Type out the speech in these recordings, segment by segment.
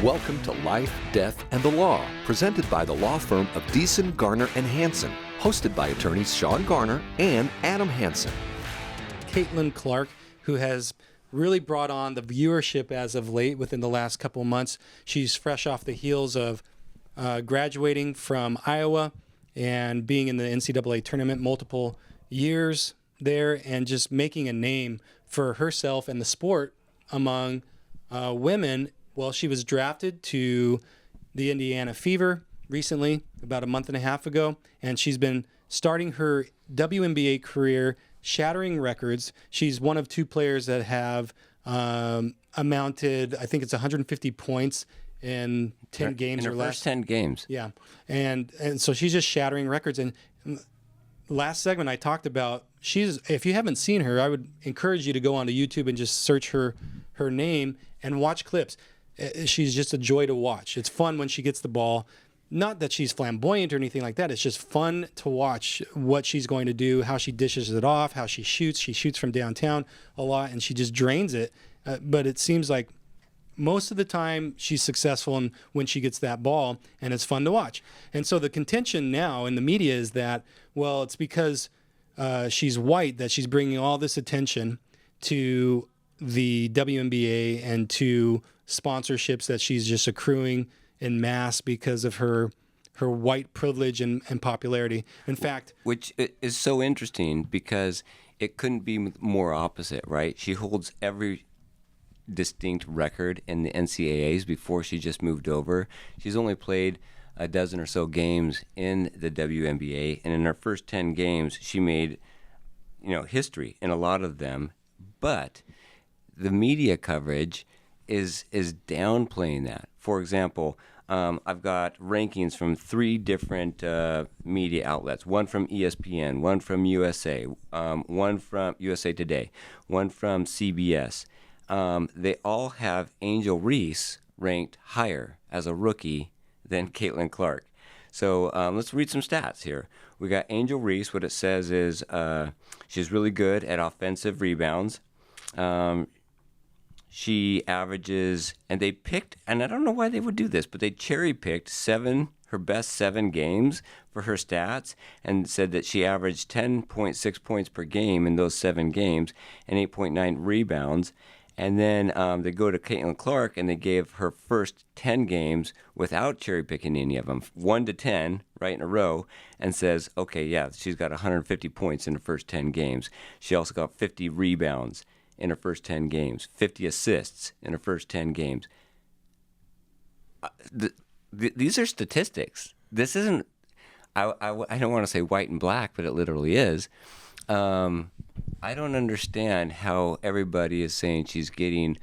Welcome to Life, Death, and the Law, presented by the law firm of Deason, Garner, and Hansen, hosted by attorneys Shawn Garner and Adam Hansen. Caitlin Clark, who has really brought on the viewership as of late within the last couple of months. She's fresh off the heels of graduating from Iowa and being in the NCAA tournament multiple years there and just making a name for herself and the sport among women. Well, she was drafted to the Indiana Fever recently, about a month and a half ago, and she's been starting her WNBA career shattering records. She's one of two players that have amounted, I think it's 150 points in 10 games or less. First 10 games. Yeah. And so she's just shattering records. And last segment I talked about, if you haven't seen her, I would encourage you to go onto YouTube and just search her name and watch clips. She's just a joy to watch. It's fun when she gets the ball. Not that she's flamboyant or anything like that. It's just fun to watch what she's going to do, how she dishes it off, how she shoots. She shoots from downtown a lot, and she just drains it. But it seems like most of the time she's successful when she gets that ball, and it's fun to watch. And so the contention now in the media is that, well, it's because she's white that she's bringing all this attention to the WNBA and to sponsorships that she's just accruing in mass because of her white privilege and popularity. In fact, which is so interesting because it couldn't be more opposite, right? She holds every distinct record in the NCAAs before she just moved over. She's only played a dozen or so games in the WNBA, and in her first 10 games, she made, history in a lot of them. But the media coverage is downplaying that. For example, I've got rankings from 3 different media outlets, one from ESPN, one from USA, one from USA Today, one from CBS. They all have Angel Reese ranked higher as a rookie than Caitlin Clark. So let's read some stats here. We got Angel Reese. What it says is she's really good at offensive rebounds. She averages, and they picked, and I don't know why they would do this, but they cherry-picked her best 7 games for her stats and said that she averaged 10.6 points per game in those 7 games and 8.9 rebounds. And then they go to Caitlin Clark, and they gave her first 10 games without cherry-picking any of them, 1 to 10 right in a row, and says, okay, yeah, she's got 150 points in the first 10 games. She also got 50 rebounds in her first 10 games, 50 assists in her first 10 games. These are statistics. This isn't, I don't want to say white and black, but it literally is. I don't understand how everybody is saying she's getting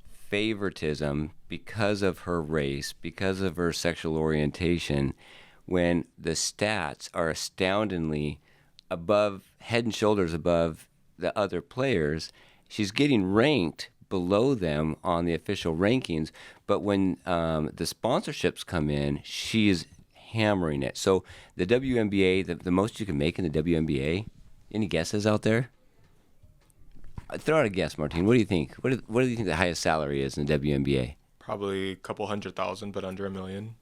favoritism because of her race, because of her sexual orientation, when the stats are astoundingly head and shoulders above the other players. She's getting ranked below them on the official rankings, but when the sponsorships come in, she's hammering it. So the WNBA, the most you can make in the WNBA, any guesses out there? Throw out a guess, Martin. What do you think? What do you think the highest salary is in the WNBA? Probably a couple 100,000, but under $1 million.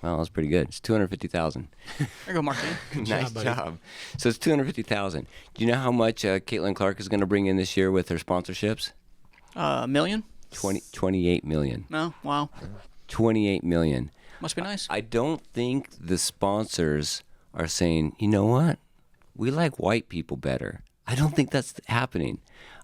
Well, that's pretty good. It's $250,000. There you go, Martin. Nice job. So it's $250,000. Do you know how much Caitlin Clark is going to bring in this year with her sponsorships? $1 million? 28 million. No, wow. 28 million. Must be nice. I don't think the sponsors are saying, you know what? We like white people better. I don't think that's happening.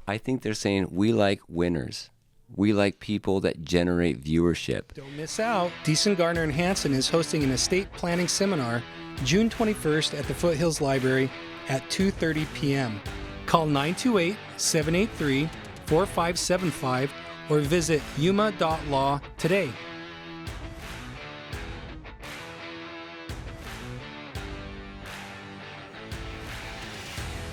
I think they're saying we like winners. We like people that generate viewership. don't miss out. Deason, Garner, and Hansen is hosting an estate planning seminar June 21st at the Foothills Library at 2:30 p.m. Call 928-783-4575 or visit yuma.law today.